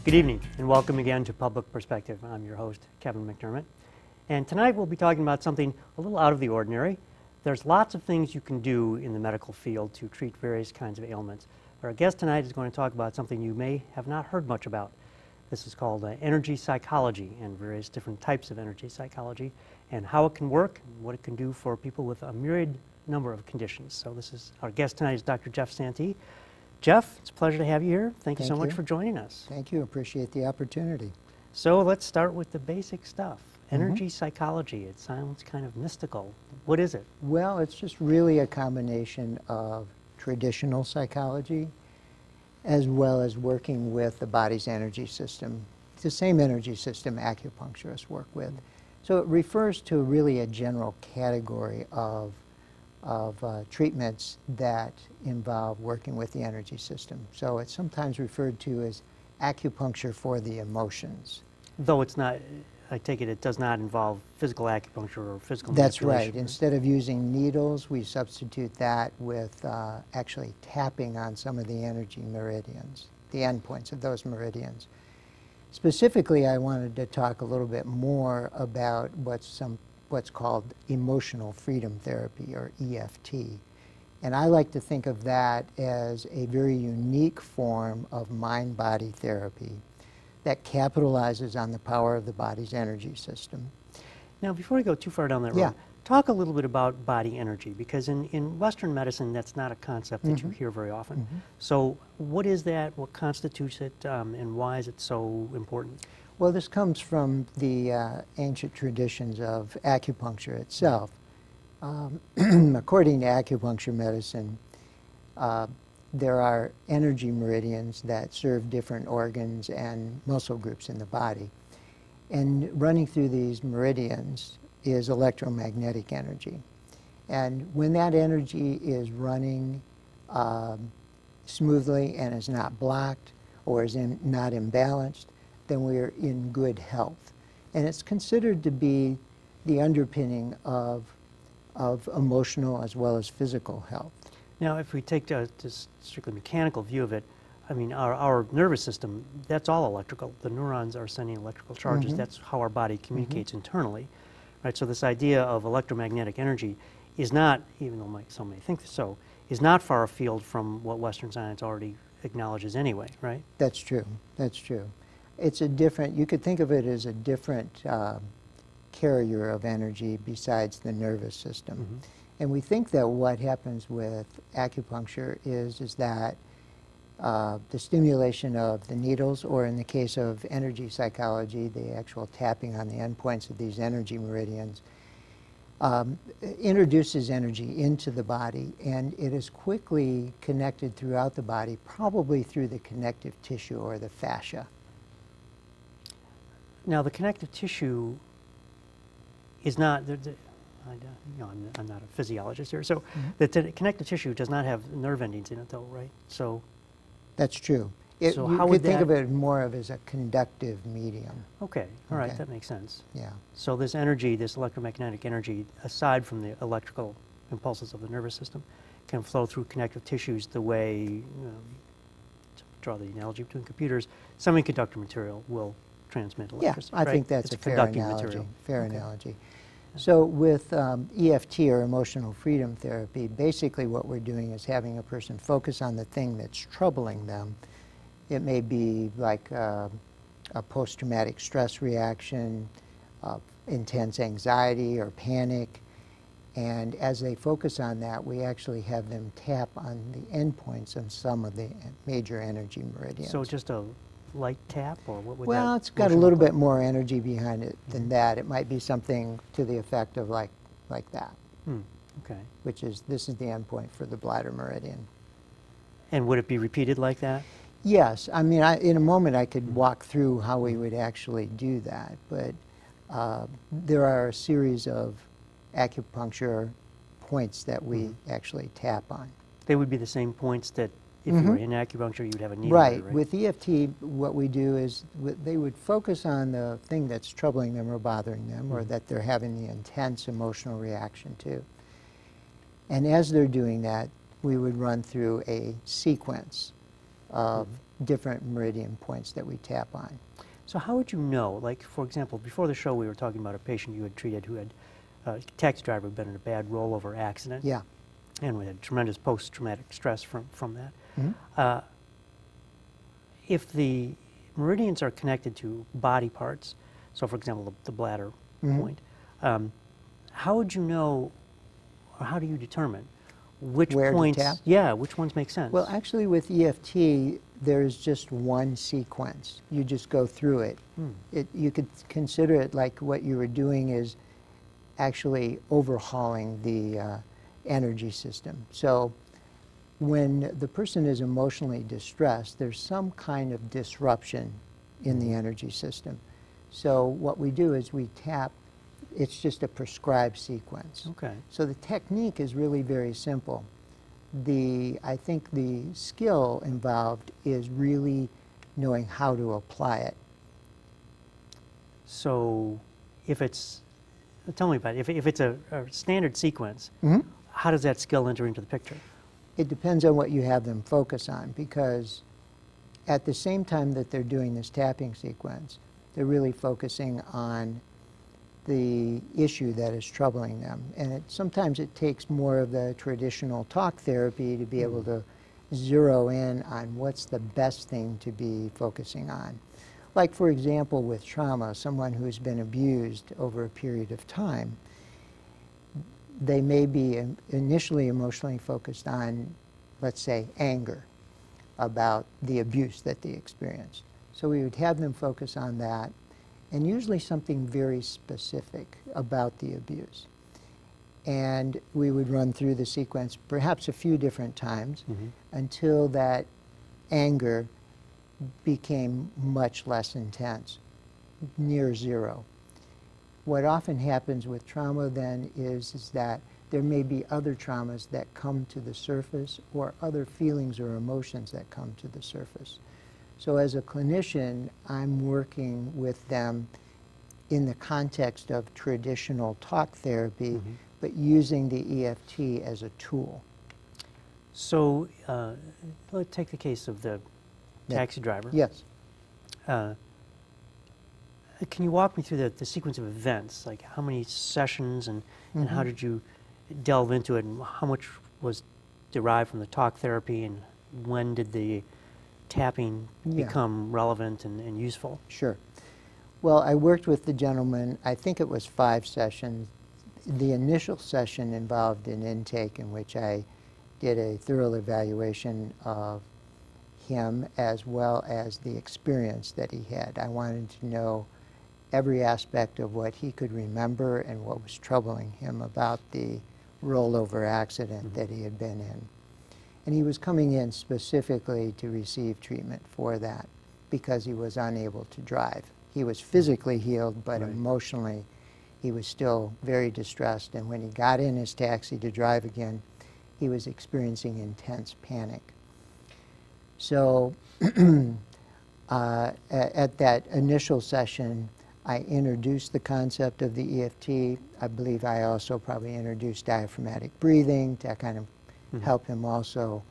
Good evening, and welcome again to Public Perspective. I'm your host, Kevin McDermott. And tonight we'll be talking about something a little out of the ordinary. There's lots of things you can do in the medical field to treat various kinds of ailments. But our guest tonight is going to talk about something you may have not heard much about. This is called energy psychology and various different types of energy psychology and how it can work and what it can do for people with a myriad number of conditions. So our guest tonight is Dr. Jeff Santee. Jeff, it's a pleasure to have you here. Thank you so much for joining us. Thank you. Appreciate the opportunity. So let's start with the basic stuff. Energy psychology. It sounds kind of mystical. What is it? Well, it's just really a combination of traditional psychology as well as working with the body's energy system. It's the same energy system acupuncturists work with. So it refers to really a general category of treatments that involve working with the energy system. So it's sometimes referred to as acupuncture for the emotions. Though it's not, I take it does not involve physical acupuncture or physical That's manipulation. right. Instead of using needles, we substitute that with actually tapping on some of the energy meridians, the endpoints of those meridians. Specifically, I wanted to talk a little bit more about what's called emotional freedom therapy, or EFT. And I like to think of that as a very unique form of mind-body therapy that capitalizes on the power of the body's energy system. Now, before we go too far down that road, talk a little bit about body energy, because in Western medicine, that's not a concept that you hear very often. So what is that, what constitutes it, and why is it so important? Well, this comes from the ancient traditions of acupuncture itself. According to acupuncture medicine, there are energy meridians that serve different organs and muscle groups in the body. And running through these meridians is electromagnetic energy. And when that energy is running smoothly and is not blocked or is not imbalanced, then we're in good health. And it's considered to be the underpinning of emotional as well as physical health. Now, if we take just strictly mechanical view of it, I mean, our nervous system, that's all electrical. The neurons are sending electrical charges. That's how our body communicates internally, right? So this idea of electromagnetic energy is not, even though some may think so, is not far afield from what Western science already acknowledges anyway, right? That's true. That's true. It's a different, you could think of it as a different carrier of energy besides the nervous system. And we think that what happens with acupuncture is that the stimulation of the needles, or in the case of energy psychology, the actual tapping on the endpoints of these energy meridians, introduces energy into the body, and it is quickly connected throughout the body, probably through the connective tissue or the fascia. Now, the connective tissue is not, I'm not a physiologist here, so the connective tissue does not have nerve endings in it, though, right? So that's true. So you how could would think of it more of as a conductive medium. Okay, all right, that makes sense. Yeah. So this energy, this electromagnetic energy, aside from the electrical impulses of the nervous system, can flow through connective tissues the way, to draw the analogy between computers, semiconductor material will transmit electricity. Yeah, I think that's a fair analogy. Fair analogy. So with EFT, or emotional freedom therapy, basically what we're doing is having a person focus on the thing that's troubling them. It may be like a post-traumatic stress reaction, intense anxiety or panic. And as they focus on that, we actually have them tap on the endpoints of some of the major energy meridians. So just a light tap, or what would that? Well, it's got a little bit more energy behind it than that. It might be something to the effect of like that. Okay. Which is, this is the endpoint for the bladder meridian. And would it be repeated like that? Yes. I mean, in a moment I could walk through how we would actually do that, but there are a series of acupuncture points that we actually tap on. They would be the same points that if you were in acupuncture, you would have a needle. Right. Right. With EFT, what we do is they would focus on the thing that's troubling them or bothering them, or that they're having the intense emotional reaction to. And as they're doing that, we would run through a sequence of different meridian points that we tap on. So how would you know, like for example, before the show we were talking about a patient you had treated who had a taxi driver had been in a bad rollover accident. Yeah. And we had tremendous post-traumatic stress from that. Mhm. If the meridians are connected to body parts, so for example the bladder Mhm. point, how would you know, or how do you determine which Where to points, tap? yeah, which ones make sense? Well, actually with EFT, there's just one sequence. You just go through it. You could consider it like what you were doing is actually overhauling the energy system. So when the person is emotionally distressed, there's some kind of disruption in the energy system. So what we do is we tap, it's just a prescribed sequence. Okay. So the technique is really very simple. I think the skill involved is really knowing how to apply it. So if it's, tell me about it, if it's a standard sequence, Mhm. how does that skill enter into the picture? It depends on what you have them focus on, because at the same time that they're doing this tapping sequence, they're really focusing on the issue that is troubling them. And sometimes it takes more of the traditional talk therapy to be able to zero in on what's the best thing to be focusing on. Like, for example, with trauma, someone who's been abused over a period of time, they may be initially emotionally focused on, let's say, anger about the abuse that they experienced. So we would have them focus on that, and usually something very specific about the abuse. And we would run through the sequence perhaps a few different times until that anger became much less intense, near zero. What often happens with trauma then is that there may be other traumas that come to the surface, or other feelings or emotions that come to the surface. So as a clinician, I'm working with them in the context of traditional talk therapy, but using the EFT as a tool. So let's take the case of the Yeah. taxi driver. Yes. Can you walk me through the sequence of events, like how many sessions and how did you delve into it, and how much was derived from the talk therapy, and when did the tapping Yeah. become relevant and useful? Sure. Well, I worked with the gentleman, I think it was 5 sessions. The initial session involved an intake in which I did a thorough evaluation of him as well as the experience that he had. I wanted to know every aspect of what he could remember and what was troubling him about the rollover accident that he had been in. And he was coming in specifically to receive treatment for that because he was unable to drive. He was physically healed, but emotionally he was still very distressed. And when he got in his taxi to drive again, he was experiencing intense panic. So at that initial session, I introduced the concept of the EFT. I believe I also probably introduced diaphragmatic breathing to kind of help him also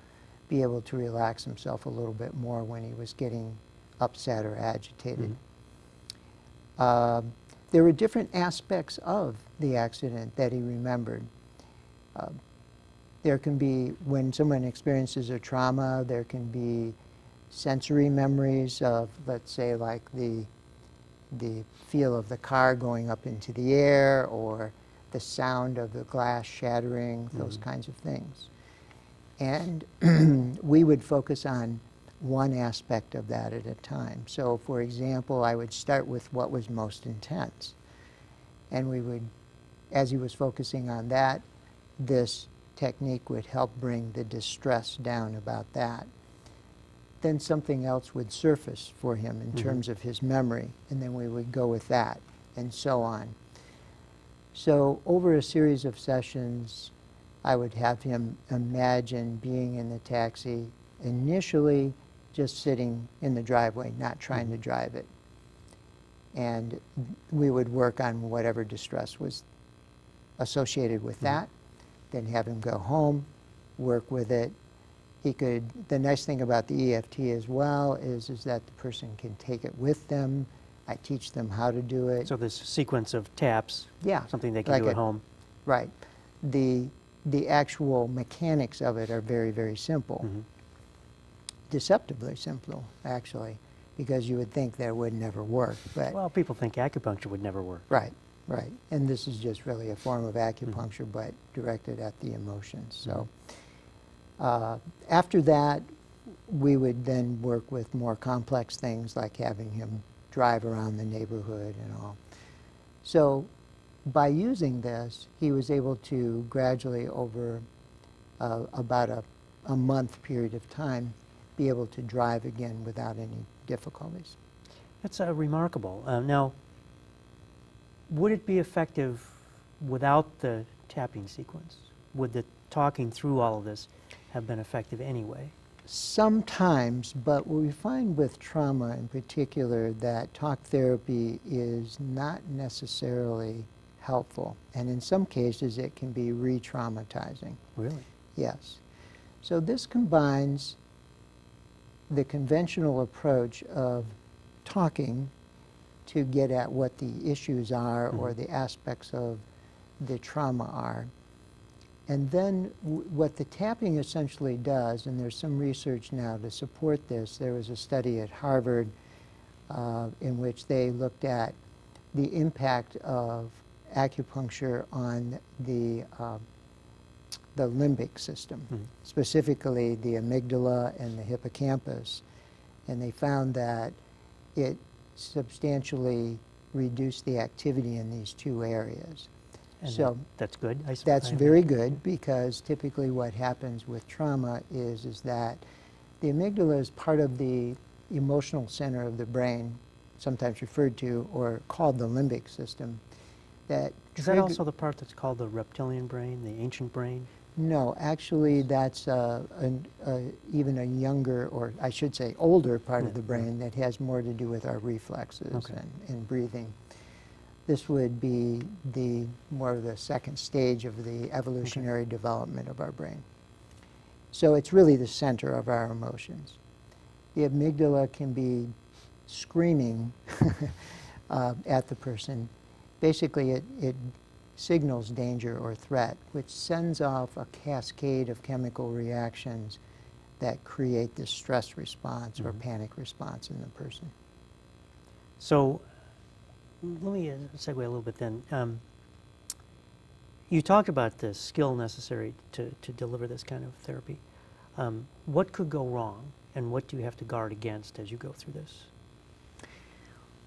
be able to relax himself a little bit more when he was getting upset or agitated. There were different aspects of the accident that he remembered. There can be, when someone experiences a trauma, there can be sensory memories of, let's say, like the feel of the car going up into the air, or the sound of the glass shattering, those kinds of things. And we would focus on one aspect of that at a time. So, for example, I would start with what was most intense. And we would, as he was focusing on that, this technique would help bring the distress down about that. Then something else would surface for him in terms of his memory, and then we would go with that, and so on. So over a series of sessions, I would have him imagine being in the taxi, initially just sitting in the driveway, not trying to drive it. And we would work on whatever distress was associated with that, then have him go home, work with it, He could, the nice thing about the EFT as well is that the person can take it with them. I teach them how to do it. So this sequence of taps, Yeah, something they can like do at home. right. The actual mechanics of it are very, very simple. Mhm. Deceptively simple, actually, because you would think that it would never work. But Well, people think acupuncture would never work. right, right. And this is just really a form of acupuncture, but directed at the emotions. So after that, we would then work with more complex things like having him drive around the neighborhood and all. So by using this, he was able to gradually, over about a month period of time, be able to drive again without any difficulties. That's remarkable. Now, would it be effective without the tapping sequence? Would the talking through all of this have been effective anyway? Sometimes, but what we find with trauma in particular, that talk therapy is not necessarily helpful. And in some cases, it can be re-traumatizing. Really? Yes. So this combines the conventional approach of talking to get at what the issues are or the aspects of the trauma are. And then what the tapping essentially does, and there's some research now to support this, there was a study at Harvard in which they looked at the impact of acupuncture on the limbic system, specifically the amygdala and the hippocampus. And they found that it substantially reduced the activity in these two areas. And so that's good, I suppose. that's very good, because typically what happens with trauma is that the amygdala is part of the emotional center of the brain, sometimes referred to or called the limbic system. Is that also the part that's called the reptilian brain, the ancient brain? No, actually that's even a younger, or I should say older part of the brain that has more to do with our reflexes and breathing. This would be more of the second stage of the evolutionary development of our brain. So it's really the center of our emotions. The amygdala can be screaming at the person. Basically, it signals danger or threat, which sends off a cascade of chemical reactions that create this stress response or panic response in the person. So let me segue a little bit then. You talked about the skill necessary to deliver this kind of therapy. What could go wrong, and what do you have to guard against as you go through this?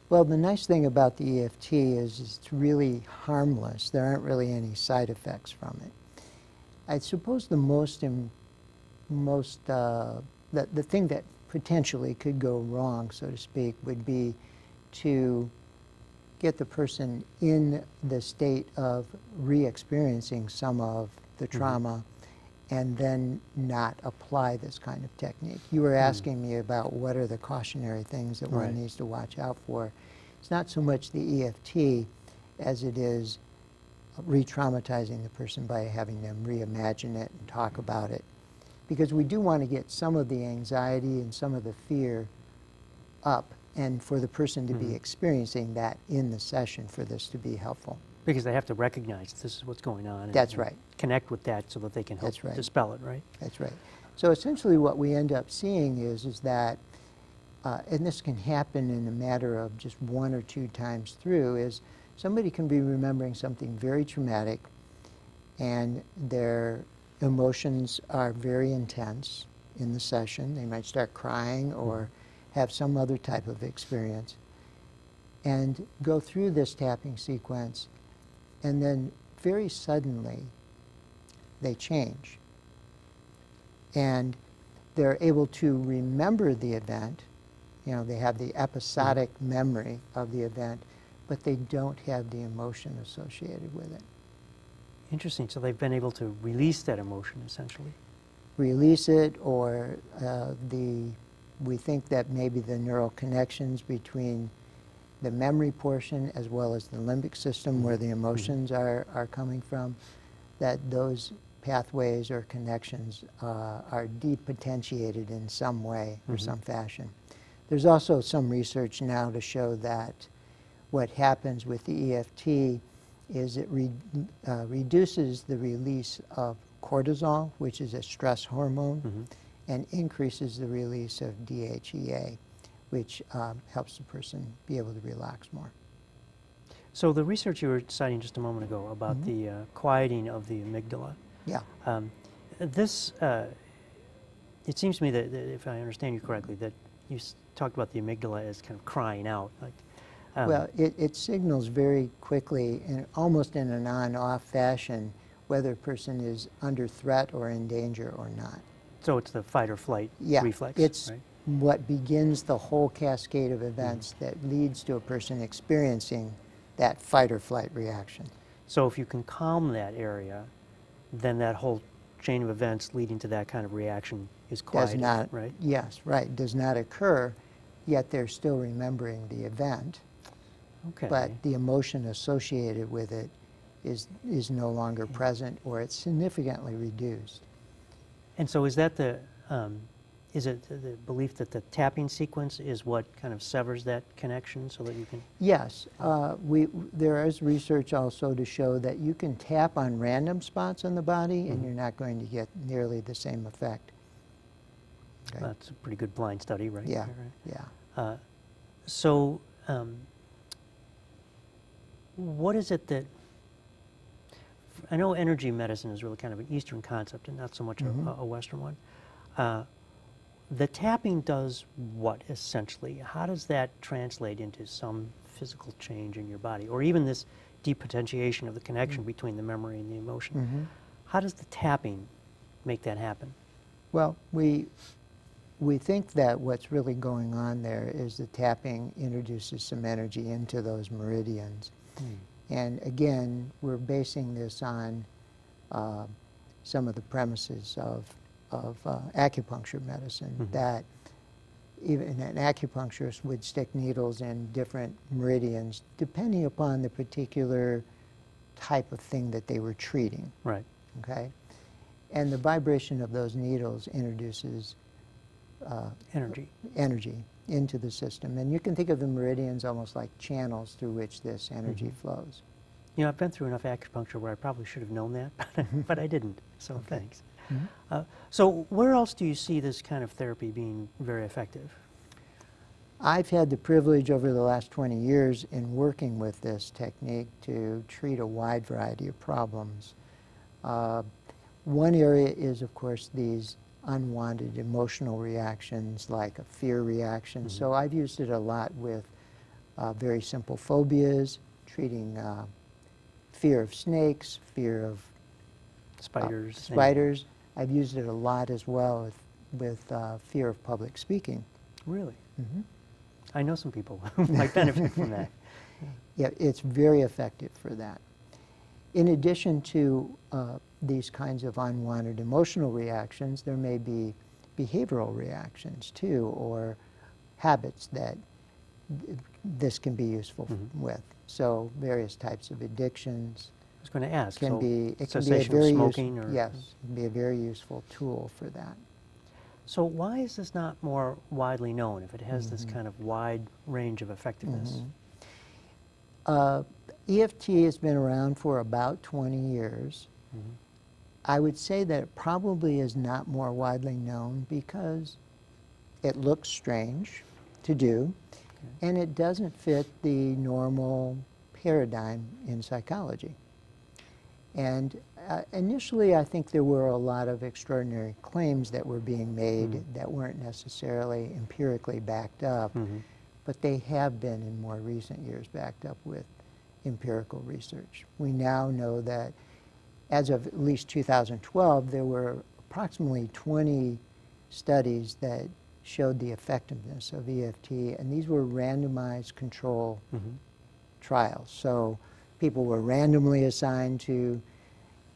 Well, the nice thing about the EFT is it's really harmless. There aren't really any side effects from it. I suppose the the thing that potentially could go wrong, so to speak, would be to get the person in the state of re-experiencing some of the trauma and then not apply this kind of technique. You were asking me about what are the cautionary things that one needs to watch out for. It's not so much the EFT as it is re-traumatizing the person by having them reimagine it and talk about it. Because we do want to get some of the anxiety and some of the fear up, and for the person to be experiencing that in the session for this to be helpful. Because they have to recognize this is what's going on. That's right. Connect with that so that they can help dispel it, right? That's right. So essentially what we end up seeing is that, and this can happen in a matter of just 1 or 2 times through, is somebody can be remembering something very traumatic and their emotions are very intense in the session. They might start crying or have some other type of experience, and go through this tapping sequence, and then very suddenly they change. And they're able to remember the event. You know, they have the episodic memory of the event, but they don't have the emotion associated with it. Interesting. So they've been able to release that emotion, essentially. Release it, or we think that maybe the neural connections between the memory portion as well as the limbic system where the emotions are coming from, that those pathways or connections are depotentiated in some way or some fashion. There's also some research now to show that what happens with the EFT is it reduces the release of cortisol, which is a stress hormone, and increases the release of DHEA, which helps the person be able to relax more. So the research you were citing just a moment ago about the quieting of the amygdala, Yeah. this, it seems to me that if I understand you correctly, that you talked about the amygdala as kind of crying out. Like, Well, it signals very quickly, and almost in an on-off fashion, whether a person is under threat or in danger or not. so it's the fight or flight Yeah, reflex, it's right? what begins the whole cascade of events that leads to a person experiencing that fight or flight reaction. So if you can calm that area, then that whole chain of events leading to that kind of reaction is Does quieted, not, right? yes, right, does not occur, yet they're still remembering the event, Okay. but the emotion associated with it is no longer present, or it's significantly reduced. And so is that is it the belief that the tapping sequence is what kind of severs that connection so that you can? Yes, there is research also to show that you can tap on random spots on the body and you're not going to get nearly the same effect. Okay. That's a pretty good blind study, right? Yeah, Right. yeah. So what is it that, I know energy medicine is really kind of an Eastern concept and not so much a Western one. The tapping does what, essentially? How does that translate into some physical change in your body? Or even this depotentiation of the connection between the memory and the emotion? How does the tapping make that happen? Well, we think that what's really going on there is the tapping introduces some energy into those meridians. And again, we're basing this on some of the premises of acupuncture medicine, that even an acupuncturist would stick needles in different meridians depending upon the particular type of thing that they were treating. Right. Okay? And the vibration of those needles introduces Energy. energy into the system. And you can think of the meridians almost like channels through which this energy flows. You know, I've been through enough acupuncture where I probably should have known that, but I didn't, so thanks. So where else do you see this kind of therapy being very effective? I've had the privilege over the last 20 years in working with this technique to treat a wide variety of problems. One area is, of course, these unwanted emotional reactions like a fear reaction. So I've used it a lot with very simple phobias, treating fear of snakes, fear of spiders. I've used it a lot as well with fear of public speaking. Really? I know some people who might benefit from that. Yeah, it's very effective for that. In addition to these kinds of unwanted emotional reactions, there may be behavioral reactions too, or habits that this can be useful with. So various types of addictions. I was going to ask. Can So be, it can be a cessation of very smoking, or yes, it can be a very useful tool for that. So why is this not more widely known if it has this kind of wide range of effectiveness? EFT has been around for about 20 years. I would say that it probably is not more widely known because it looks strange to do, and it doesn't fit the normal paradigm in psychology. And initially, I think there were a lot of extraordinary claims that were being made that weren't necessarily empirically backed up, but they have been in more recent years backed up with empirical research. We now know that as of at least 2012, there were approximately 20 studies that showed the effectiveness of EFT, and these were randomized control trials. So people were randomly assigned to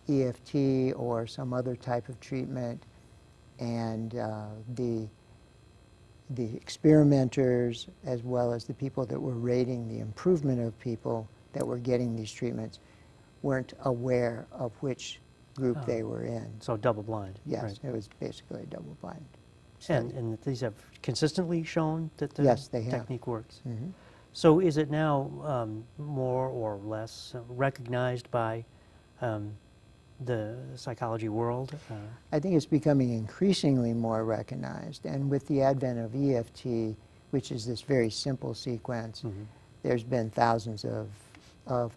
EFT or some other type of treatment, and the experimenters, as well as the people that were rating the improvement of people that were getting these treatments, weren't aware of which group they were in. So double-blind. Yes, Right. it was basically a double-blind study. And these have consistently shown that the Yes, they have. technique works. Mhm. So is it now more or less recognized by the psychology world? I think it's becoming increasingly more recognized, and with the advent of EFT, which is this very simple sequence, there's been thousands of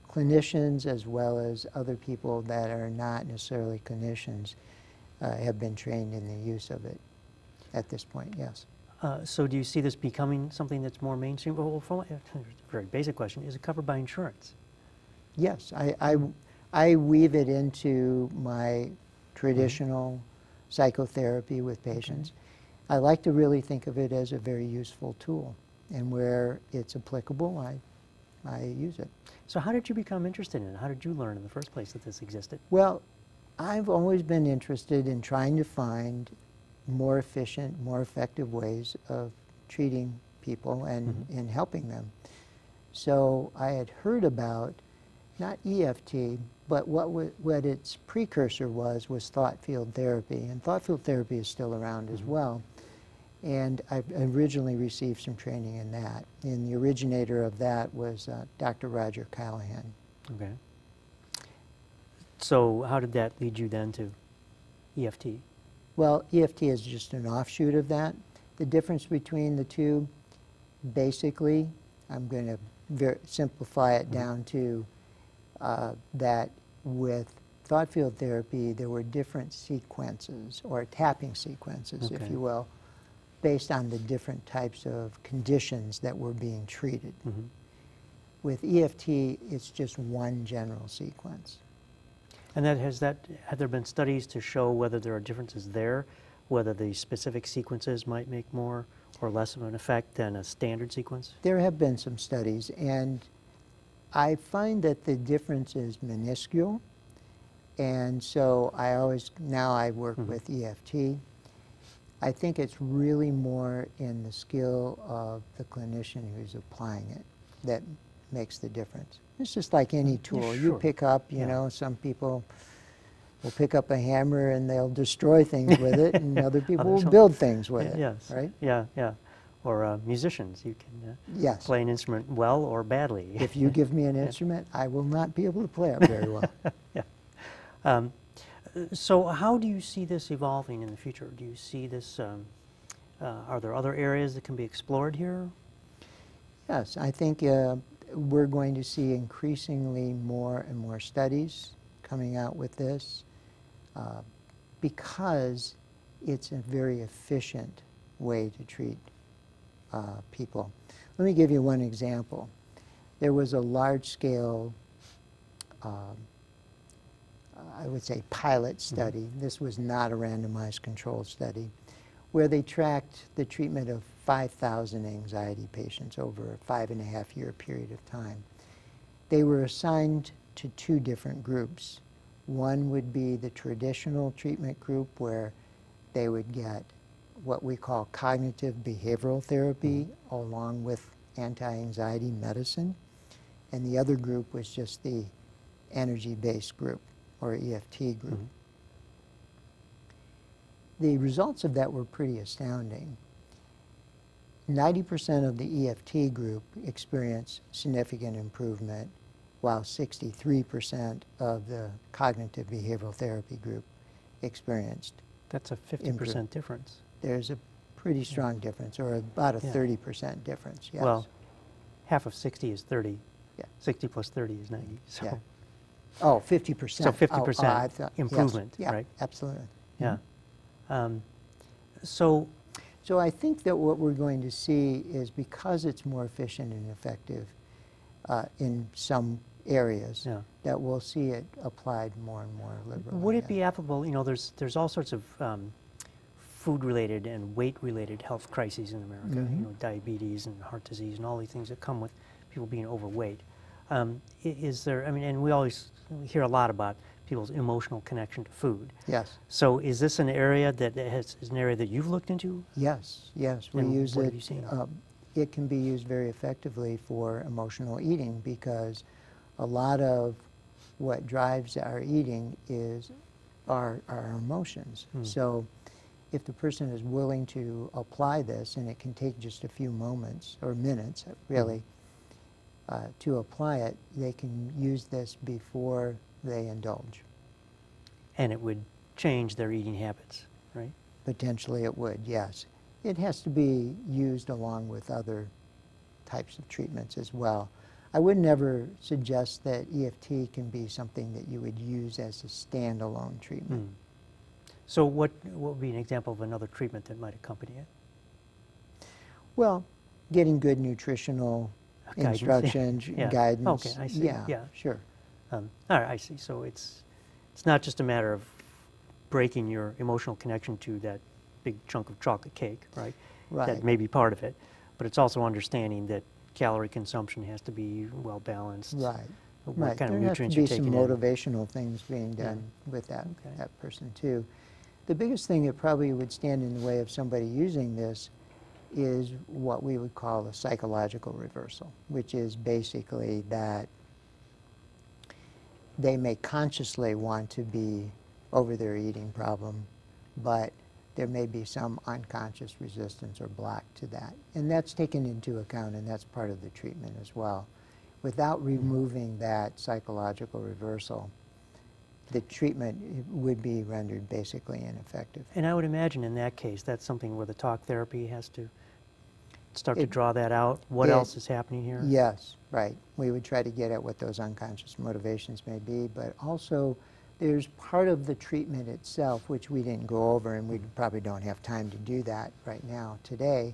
clinicians as well as other people that are not necessarily clinicians have been trained in the use of it at this point, yes. So do you see this becoming something that's more mainstream? Well, from a very basic question, is it covered by insurance? Yes, I weave it into my traditional psychotherapy with patients. I like to really think of it as a very useful tool, and where it's applicable, I use it. So how did you become interested in it? How did you learn in the first place that this existed? Well, I've always been interested in trying to find more efficient, more effective ways of treating people and in helping them. So I had heard about, not EFT, but what its precursor was thought field therapy. And thought field therapy is still around as well. And I originally received some training in that. And the originator of that was Dr. Roger Callahan. Okay. So how did that lead you then to EFT? Well, EFT is just an offshoot of that. The difference between the two, basically, I'm going to simplify it down to that with thought field therapy, there were different sequences, or tapping sequences, if you will, based on the different types of conditions that were being treated. With EFT, it's just one general sequence. And had there been studies to show whether there are differences there, whether the specific sequences might make more or less of an effect than a standard sequence? There have been some studies, and I find that the difference is minuscule, and so now I work with EFT. I think it's really more in the skill of the clinician who's applying it that makes the difference. It's just like any tool. You pick up, you know, some people will pick up a hammer and they'll destroy things with it, and other people will build things with it. Yes. Right? Yeah, yeah. Or musicians, you can play an instrument well or badly. If you give me an instrument, I will not be able to play it very well. So how do you see this evolving in the future? Do you see this, are there other areas that can be explored here? Yes, I think we're going to see increasingly more and more studies coming out with this because it's a very efficient way to treat people. Let me give you one example. There was a large-scale, I would say, pilot study. This was not a randomized controlled study, where they tracked the treatment of 5,000 anxiety patients over a 5.5-year period of time. They were assigned to two different groups. One would be the traditional treatment group, where they would get what we call cognitive behavioral therapy along with anti-anxiety medicine. And the other group was just the energy-based group, or EFT group. The results of that were pretty astounding. 90% of the EFT group experienced significant improvement, while 63% of the cognitive behavioral therapy group experienced. That's a 50% difference. There's a pretty strong difference, or about a 30% difference, yes. Well, half of 60 is 30. Yeah. 60 plus 30 is 90. So. Yeah. Oh, 50%. So 50% improvement, yes. Yeah, right? Absolutely. Yeah. So I think that what we're going to see is, because it's more efficient and effective in some areas, that we'll see it applied more and more liberally. would it be applicable, you know, there's all sorts of food-related and weight-related health crises in America, you know, diabetes and heart disease and all these things that come with people being overweight. Is there, I mean, and we hear a lot about people's emotional connection to food. Yes. So is this an area that is an area that you've looked into? Yes, yes. We And use what it. have you seen? It can be used very effectively for emotional eating, because a lot of what drives our eating is our emotions. So if the person is willing to apply this, and it can take just a few moments or minutes, really, to apply it, they can use this before they indulge. And it would change their eating habits, right? Potentially it would, yes. It has to be used along with other types of treatments as well. I would never suggest that EFT can be something that you would use as a standalone treatment. So what would be an example of another treatment that might accompany it? Well, getting good nutritional Guidance, instructions, yeah. guidance. Okay, I see. Yeah, sure. All right, I see. So it's not just a matter of breaking your emotional connection to that big chunk of chocolate cake, right? Right. That may be part of it, but it's also understanding that calorie consumption has to be well balanced. Right. What Right. kind of There has nutrients to you're be some taking in. motivational things being done with that, Okay. that person too. The biggest thing that probably would stand in the way of somebody using this is what we would call a psychological reversal, which is basically that they may consciously want to be over their eating problem, but there may be some unconscious resistance or block to that. And that's taken into account, and that's part of the treatment as well. Without removing that psychological reversal, the treatment would be rendered basically ineffective. And I would imagine in that case, that's something where the talk therapy has to start to It- draw that out. What it- else is happening here? Yes, right. We would try to get at what those unconscious motivations may be, but also there's part of the treatment itself, which we didn't go over, and we probably don't have time to do that right now today,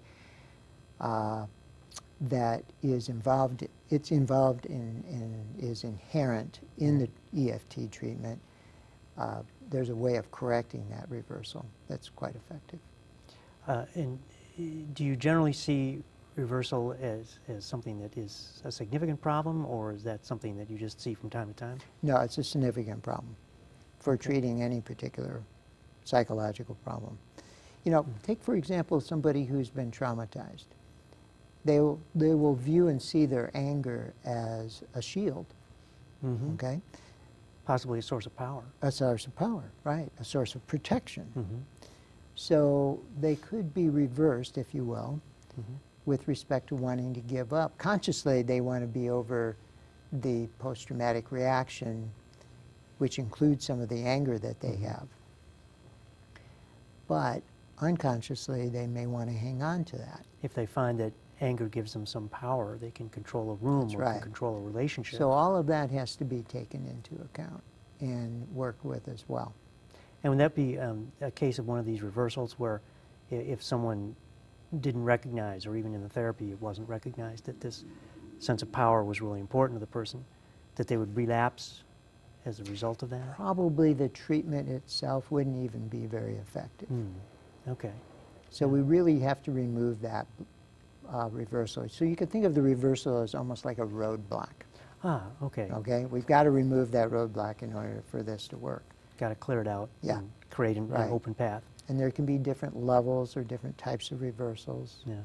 that is involved, it's involved in and is inherent in the EFT treatment. There's a way of correcting that reversal that's quite effective. And do you generally see reversal as something that is a significant problem, or is that something that you just see from time to time? No, it's a significant problem for treating any particular psychological problem. You know, take for example somebody who's been traumatized. They will view and see their anger as a shield, okay? Possibly a source of power. A source of power, right, a source of protection. So they could be reversed, if you will, with respect to wanting to give up. Consciously, they want to be over the post-traumatic reaction, which includes some of the anger that they have. But unconsciously, they may want to hang on to that. If they find that anger gives them some power, they can control a room That's or right. can control a relationship. So all of that has to be taken into account and worked with as well. And would that be a case of one of these reversals where if someone didn't recognize, or even in the therapy it wasn't recognized, that this sense of power was really important to the person, that they would relapse as a result of that? Probably the treatment itself wouldn't even be very effective. Okay. So we really have to remove that reversal. So you could think of the reversal as almost like a roadblock. Ah, okay. Okay, we've got to remove that roadblock in order for this to work. Got to clear it out Yeah. and create an Right. open path. And there can be different levels or different types of reversals. Yeah.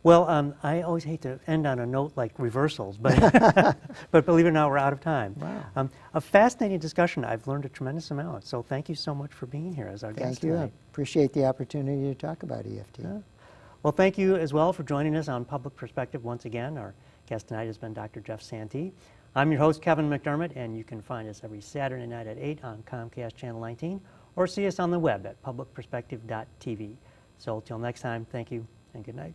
Well, I always hate to end on a note like reversals, but but believe it or not, we're out of time. Wow. A fascinating discussion. I've learned a tremendous amount. So thank you so much for being here as our guest Thank you. I tonight. appreciate the opportunity to talk about EFT. Yeah. Well, thank you as well for joining us on Public Perspective once again. Our guest tonight has been Dr. Jeff Santee. I'm your host, Kevin McDermott, and you can find us every Saturday night at 8 on Comcast Channel 19, or see us on the web at publicperspective.tv. So till next time, thank you and good night.